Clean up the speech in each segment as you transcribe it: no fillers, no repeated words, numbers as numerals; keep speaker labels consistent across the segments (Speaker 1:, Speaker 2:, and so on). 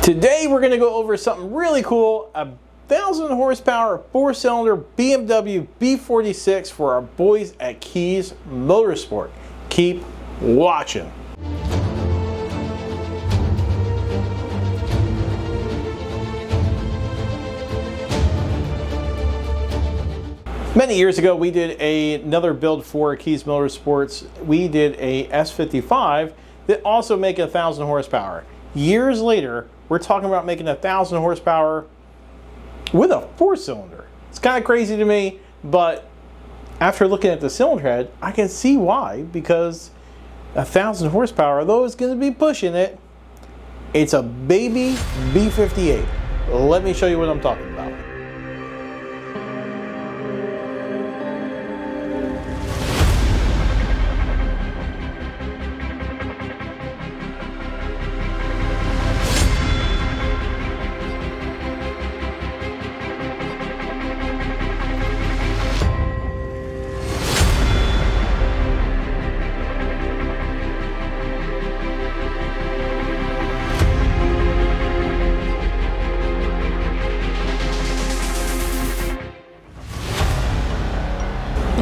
Speaker 1: Today we're going to go over something really cool, a 1,000 horsepower 4-cylinder BMW B46 for our boys at Keys Motorsport. Keep watching. Many years ago we did another build for Keys Motorsports. We did a S55 that also make 1,000 horsepower. Years later, we're talking about making 1,000 horsepower with a 4-cylinder. It's kind of crazy to me, but after looking at the cylinder head, I can see why, because 1,000 horsepower, though it's going to be pushing it, it's a baby B58. Let me show you what I'm talking about.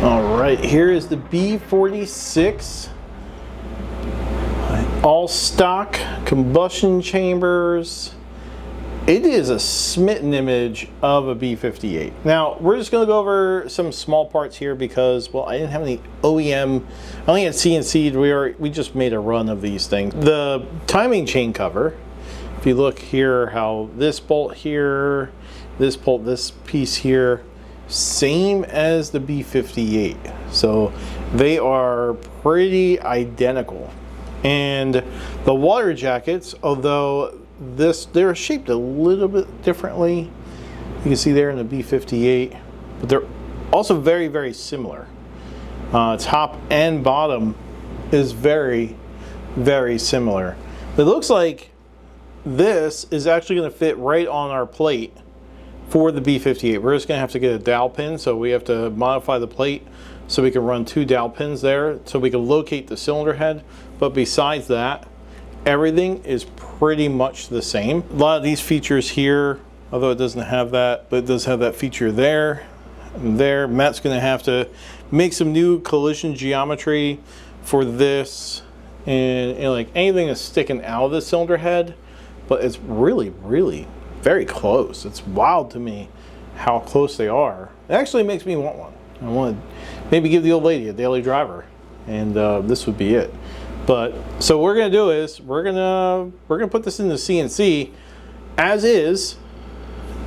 Speaker 1: Alright, here is the B46. All stock, combustion chambers. It is a smitten image of a B58. Now, we're just going to go over some small parts here because, well, I didn't have any OEM. I only had CNC'd. We just made a run of these things. The timing chain cover, if you look here, how this bolt here, this bolt, this piece here, same as the B58, so they are pretty identical. And the water jackets, although they're shaped a little bit differently, you can see there in the B58, but they're also very, very similar. Top and bottom is very, very similar. It looks like this is actually going to fit right on our plate for the B58. We're just going to have to get a dowel pin, so we have to modify the plate so we can run 2 dowel pins there so we can locate the cylinder head. But besides that, everything is pretty much the same. A lot of these features here, although it doesn't have that, but it does have that feature there and there. Matt's going to have to make some new collision geometry for this, and like anything that's sticking out of the cylinder head, but it's really, really very close. It's wild to me how close they are. It actually makes me want one. I want to maybe give the old lady a daily driver, and this would be it. But so what we're gonna do is we're gonna put this in the CNC as is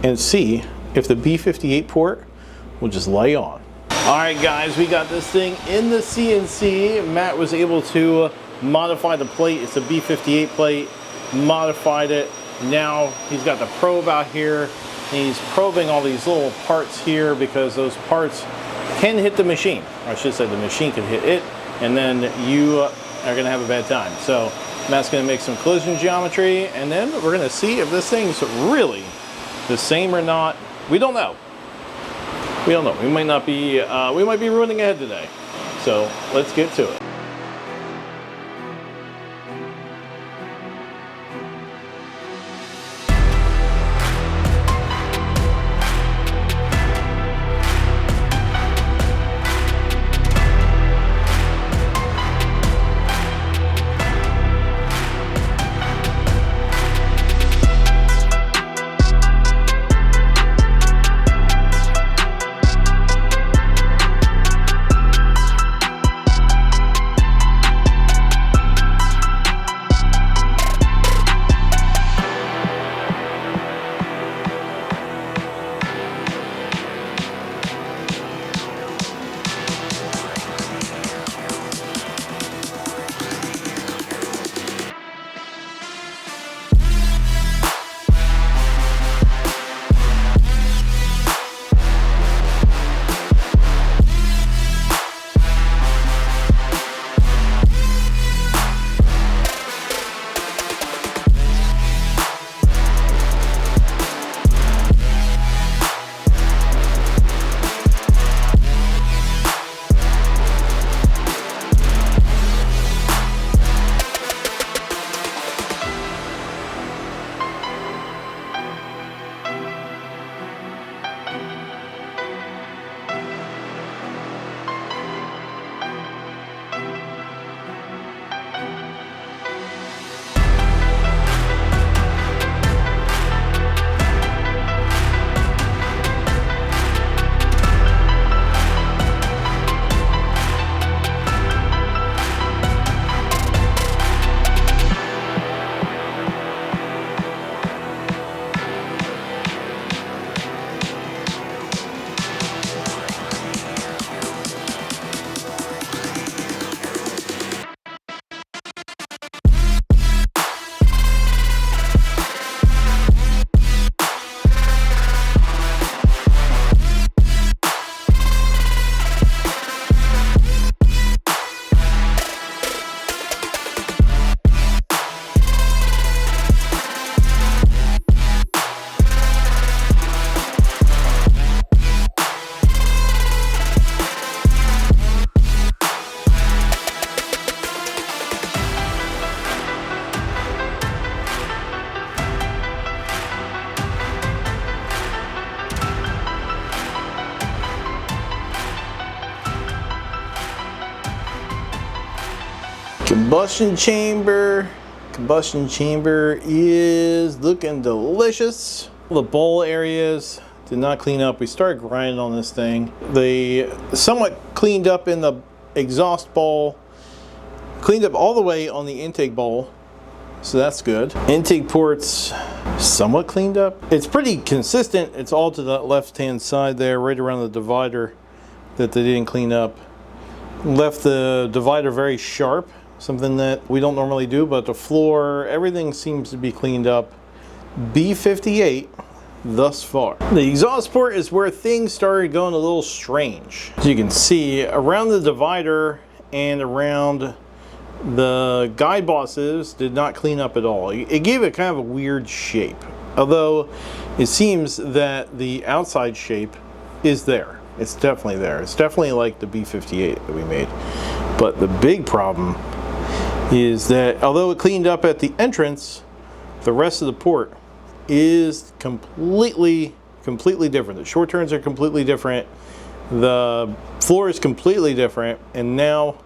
Speaker 1: and see if the B58 port will just lay on. All right, guys, we got this thing in the CNC. Matt was able to modify the plate. It's a B58 plate. Modified it. Now he's got the probe out here, and he's probing all these little parts here because those parts can hit the machine. Or I should say the machine can hit it, and then you are going to have a bad time. So Matt's going to make some collision geometry, and then we're going to see if this thing's really the same or not. We don't know. We don't know. We might not be. We might be running ahead today. So let's get to it. Combustion chamber. Combustion chamber is looking delicious. The bowl areas did not clean up. We started grinding on this thing. They somewhat cleaned up in the exhaust bowl. Cleaned up all the way on the intake bowl. So that's good. Intake ports somewhat cleaned up. It's pretty consistent. It's all to the left-hand side there, right around the divider that they didn't clean up. Left the divider very sharp, something that we don't normally do, but the floor, everything seems to be cleaned up. B58 thus far. The exhaust port is where things started going a little strange. As you can see, around the divider and around the guide bosses did not clean up at all. It gave it kind of a weird shape, although it seems that the outside shape is there. It's definitely there. It's definitely like the B58 that we made. But the big problem is that although it cleaned up at the entrance, the rest of the port is completely different. The short turns are completely different. The floor is completely different, and now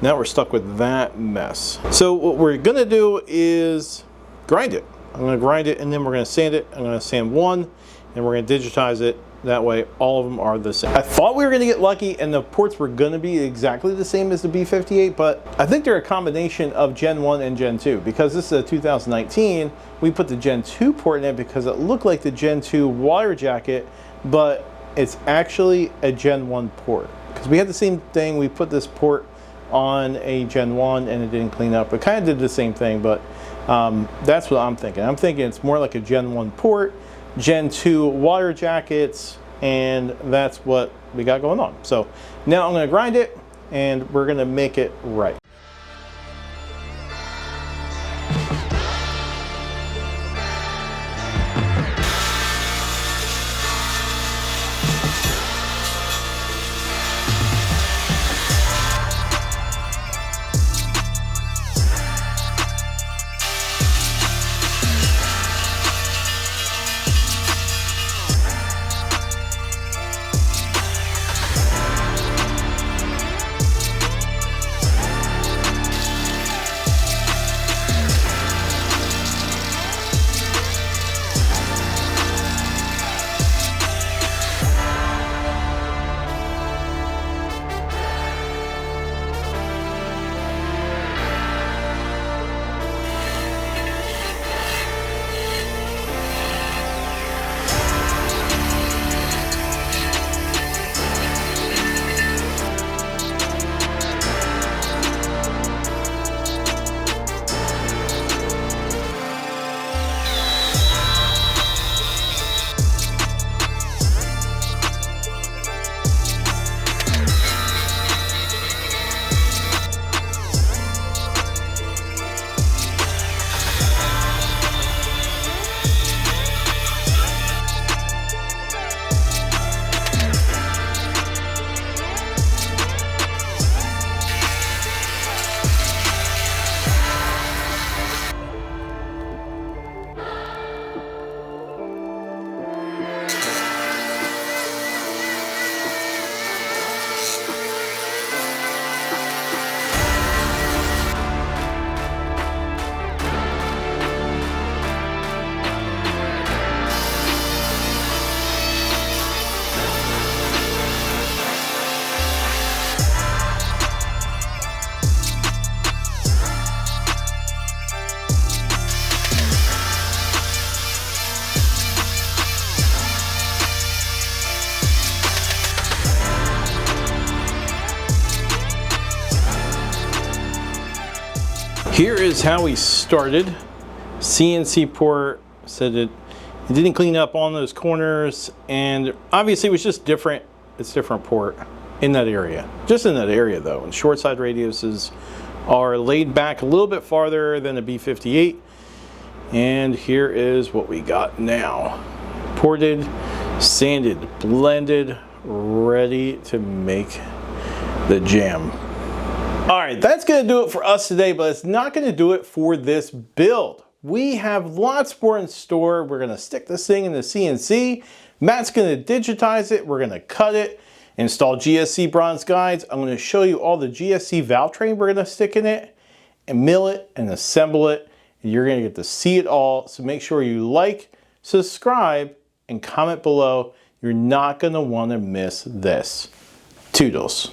Speaker 1: we're stuck with that mess. So what we're gonna do is grind it. I'm gonna grind it and then we're gonna sand it. I'm gonna sand one and we're gonna digitize it. That way all of them are the same. I thought we were gonna get lucky and the ports were gonna be exactly the same as the B58, but I think they're a combination of Gen 1 and Gen 2. Because this is a 2019, we put the Gen 2 port in it because it looked like the Gen 2 wire jacket, but it's actually a Gen 1 port. Because we had the same thing, we put this port on a Gen 1 and it didn't clean up. It kind of did the same thing, but that's what I'm thinking. I'm thinking it's more like a Gen 1 port, Gen 2 wire jackets, and that's what we got going on. So now I'm going to grind it and we're going to make it right. Here is how we started. CNC port said it didn't clean up on those corners, and obviously it was just different. It's different port in that area. Just in that area though. And short side radiuses are laid back a little bit farther than a B58. And here is what we got now. Ported, sanded, blended, ready to make the jam. All right, that's gonna do it for us today, but it's not gonna do it for this build. We have lots more in store. We're gonna stick this thing in the CNC. Matt's gonna digitize it. We're gonna cut it, install GSC bronze guides. I'm gonna show you all the GSC valve train we're gonna stick in it. and mill it and assemble it. And you're going to get to see it all. So make sure you like, subscribe, and comment below. You're not going to want to miss this. Toodles.